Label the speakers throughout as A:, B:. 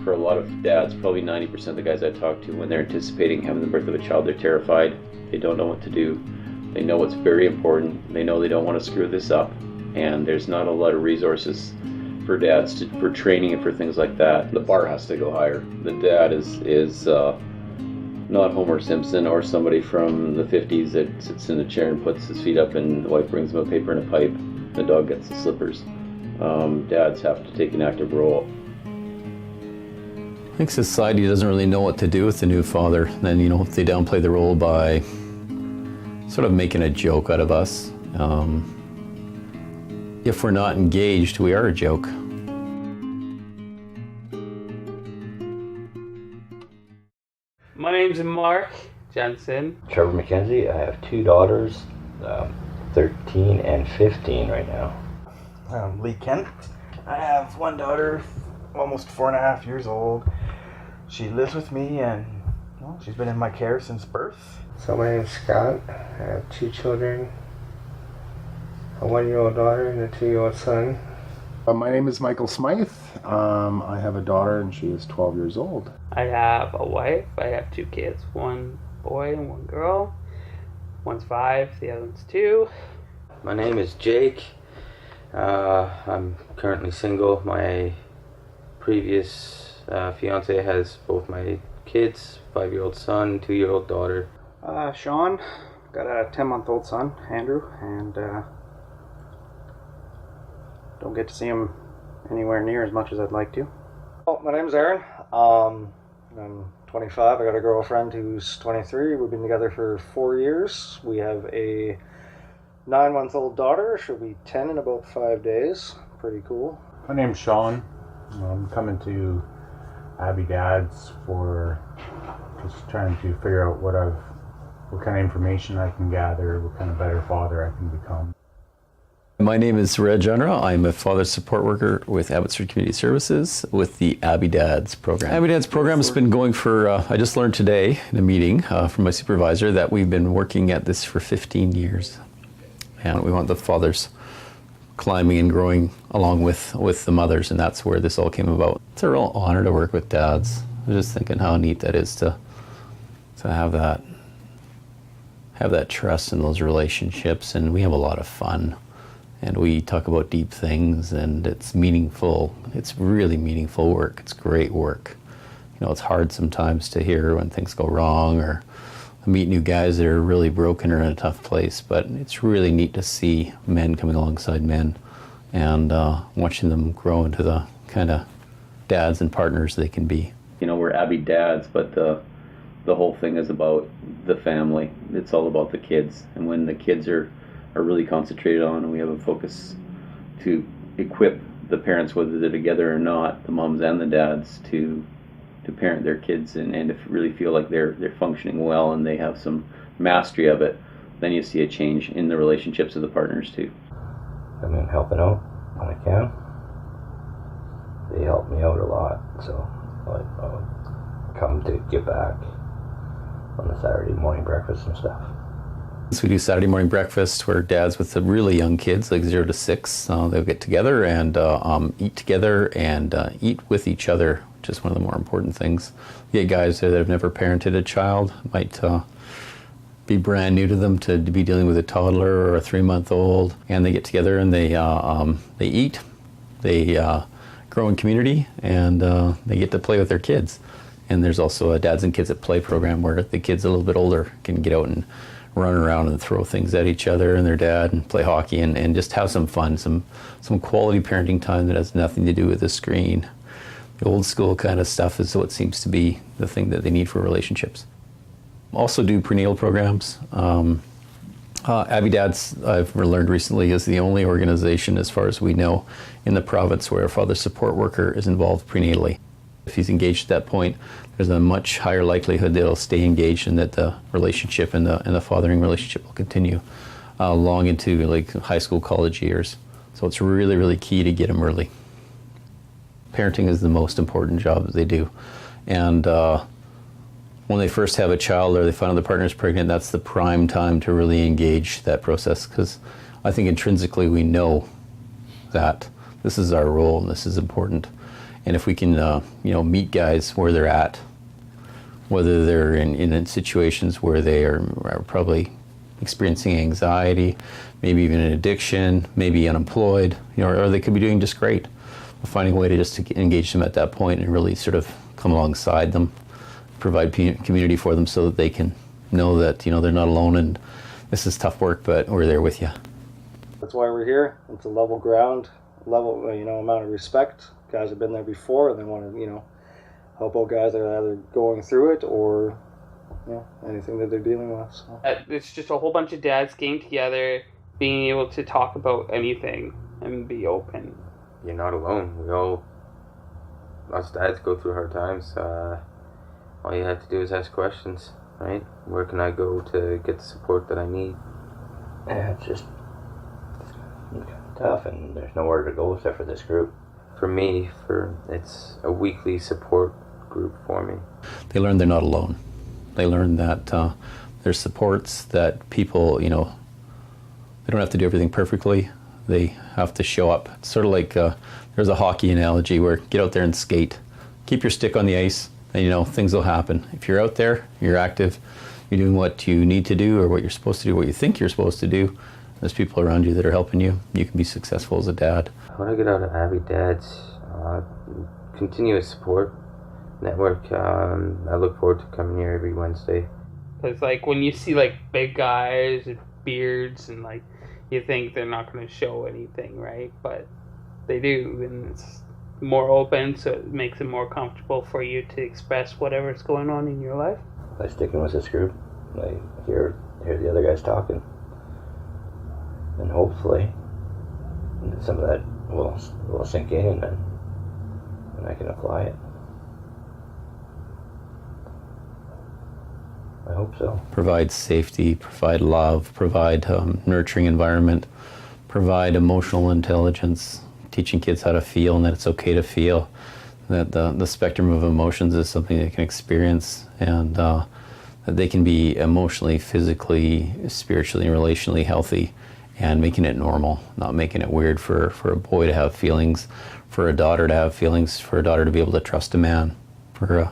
A: For a lot of dads, probably 90% of the guys I talk to, when they're anticipating having the birth of a child, they're terrified. They don't know what to do. They know it's very important. They know they don't want to screw this up. And there's not a lot of resources for dads for training and for things like that. The bar has to go higher. The dad is not Homer Simpson or somebody from the 50s that sits in a chair and puts his feet up and the wife brings him a paper and a pipe. The dog gets the slippers. Dads have to take an active role.
B: I think society doesn't really know what to do with the new father. Then, they downplay the role by sort of making a joke out of us. If we're not engaged, we are a joke.
C: My name's Mark Jensen.
D: Trevor McKenzie. I have two daughters, 13 and 15 right now.
E: Lee Kent. I have one daughter, almost 4.5 years old. She lives with me and she's been in my care since birth.
F: So my name's Scott. I have two children, a 1-year-old daughter and a 2-year-old son.
G: My name is Michael Smythe. I have a daughter and she is 12 years old.
C: I have a wife. I have 2 kids, 1 boy and 1 girl. One's 5, the other one's 2.
H: My name is Jake. I'm currently single. My previous fiance has both my kids, 5-year-old son, 2-year-old daughter.
I: Sean, got a 10-month-old son, Andrew, and don't get to see him anywhere near as much as I'd like to.
J: Well, my name's Aaron. I'm 25. I got a girlfriend who's 23. We've been together for 4 years. We have a 9-month-old daughter. She'll be 10 in about 5 days. Pretty cool.
K: My name's Sean. I'm coming to Abby Dad's for just trying to figure out what kind of information I can gather, what kind of better father I can become.
B: My name is Reg Unruh. I'm a father support worker with Abbotsford Community Services with the Abby Dads program. Abby Dads program has been going for, I just learned today in a meeting from my supervisor that we've been working at this for 15 years. And we want the fathers climbing and growing along with the mothers, and that's where this all came about. It's a real honor to work with dads. I was just thinking how neat that is to have that trust in those relationships, and we have a lot of fun. And we talk about deep things, and it's meaningful. It's really meaningful work. It's great work. It's hard sometimes to hear when things go wrong, or meet new guys that are really broken or in a tough place, but it's really neat to see men coming alongside men and watching them grow into the kind of dads and partners they can be.
A: We're Abby Dads, but the whole thing is about the family. It's all about the kids, and when the kids are really concentrated on, and we have a focus to equip the parents, whether they're together or not, the moms and the dads, to parent their kids and to really feel like they're functioning well and they have some mastery of it, then you see a change in the relationships of the partners too.
D: I've been helping out when I can. They help me out a lot, so I come to give back on the Saturday morning breakfast and stuff.
B: So we do Saturday morning breakfast where dads with the really young kids, like 0 to 6, they'll get together and eat together and eat with each other, which is one of the more important things. You get guys that have never parented a child, might be brand new to them to be dealing with a toddler or a 3-month-old, and they get together and they eat, they grow in community, and they get to play with their kids. And there's also a Dads and Kids at Play program where the kids a little bit older can get out and run around and throw things at each other and their dad and play hockey and just have some fun, some quality parenting time that has nothing to do with the screen. The old school kind of stuff is what seems to be the thing that they need for relationships. Also do prenatal programs. Abby Dads, I've learned recently, is the only organization, as far as we know, in the province where a father support worker is involved prenatally. If he's engaged at that point, there's a much higher likelihood that he'll stay engaged and that the relationship and the fathering relationship will continue long into like high school, college years. So it's really, really key to get them early. Parenting is the most important job that they do. And when they first have a child or they find out their partner's pregnant, that's the prime time to really engage that process, because I think intrinsically we know that this is our role and this is important. And if we can, meet guys where they're at, whether they're in situations where they are probably experiencing anxiety, maybe even an addiction, maybe unemployed, or they could be doing just great. Finding a way to engage them at that point and really sort of come alongside them, provide community for them so that they can know that, they're not alone and this is tough work, but we're there with you.
J: That's why we're here. It's a level ground, amount of respect. Guys have been there before and they want to, help out guys that are either going through it or anything that they're dealing with. So.
C: It's just a whole bunch of dads getting together, being able to talk about anything and be open.
H: You're not alone. Us dads go through hard times. All you have to do is ask questions, right? Where can I go to get the support that I need?
D: Yeah, it's tough, and there's nowhere to go except for this group.
H: For me, it's a weekly support group for me.
B: They learn they're not alone. They learn that there's supports, that people, they don't have to do everything perfectly. They have to show up. It's sort of like there's a hockey analogy where get out there and skate. Keep your stick on the ice, and things will happen. If you're out there, you're active, you're doing what you need to do or what you're supposed to do, what you think you're supposed to do, there's people around you that are helping you. You can be successful as a dad.
H: What I get out of Abbey Dads, continuous support network. I look forward to coming here every Wednesday.
C: Because when you see big guys with beards and you think they're not going to show anything, right? But they do, and it's more open, so it makes it more comfortable for you to express whatever's going on in your life.
D: By sticking with this group, I hear the other guys talking, and hopefully some of that will sink in, and I can apply it. I hope so.
B: Provide safety, provide love, provide nurturing environment, provide emotional intelligence, teaching kids how to feel and that it's okay to feel, that the spectrum of emotions is something they can experience, and that they can be emotionally, physically, spiritually, and relationally healthy, and making it normal, not making it weird for a boy to have feelings, for a daughter to have feelings, for a daughter to be able to trust a man, for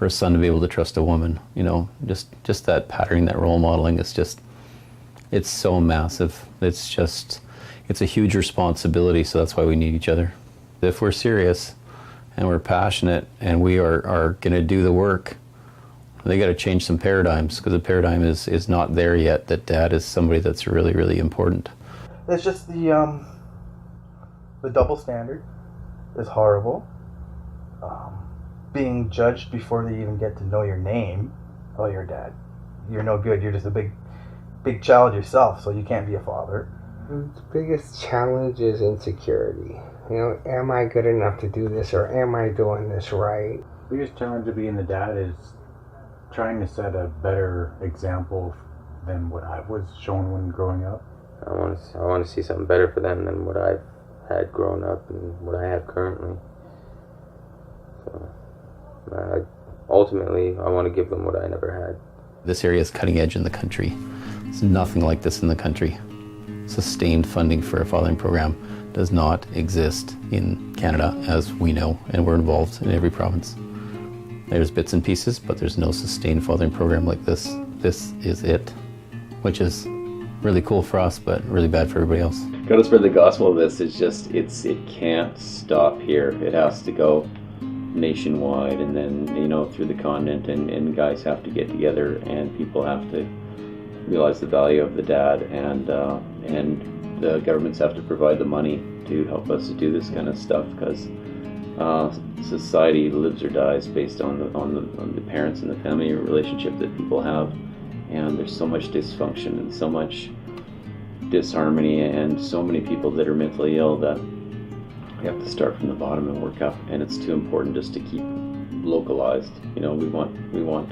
B: a son to be able to trust a woman. Just that patterning, that role modeling is just, it's so massive. It's a huge responsibility, so that's why we need each other. If we're serious and we're passionate and we are going to do the work, they got to change some paradigms, because the paradigm is not there yet, that dad is somebody that's really, really important.
E: It's just the double standard is horrible. Being judged before they even get to know your name. Oh, you're a dad. You're no good. You're just a big child yourself, so you can't be a father.
F: The biggest challenge is insecurity. Am I good enough to do this, or am I doing this right?
K: The biggest challenge of being the dad is trying to set a better example than what I was shown when growing up.
H: I want to see something better for them than what I've had growing up and what I have currently. So, ultimately, I want to give them what I never had.
B: This area is cutting edge in the country. There's nothing like this in the country. Sustained funding for a fathering program does not exist in Canada, as we know, and we're involved in every province. There's bits and pieces, but there's no sustained fathering program like this. This is it, which is really cool for us, but really bad for everybody else.
A: Got to spread the gospel of this. It can't stop here. It has to go nationwide, and then through the continent, and guys have to get together, and people have to realize the value of the dad, and the governments have to provide the money to help us to do this kind of stuff, because society lives or dies based on the parents and the family relationship that people have, and there's so much dysfunction and so much disharmony and so many people that are mentally ill that we have to start from the bottom and work up, and it's too important just to keep localized. We want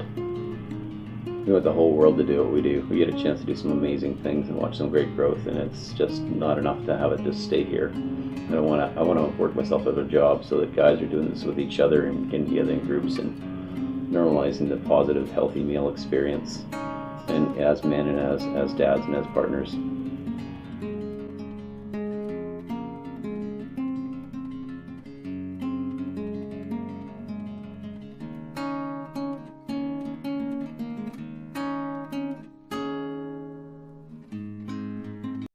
A: the whole world to do what we do. We get a chance to do some amazing things and watch some great growth, and it's just not enough to have it just stay here. I want to work myself out of a job so that guys are doing this with each other and getting together in groups and normalizing the positive, healthy male experience, and as men and as dads and as partners.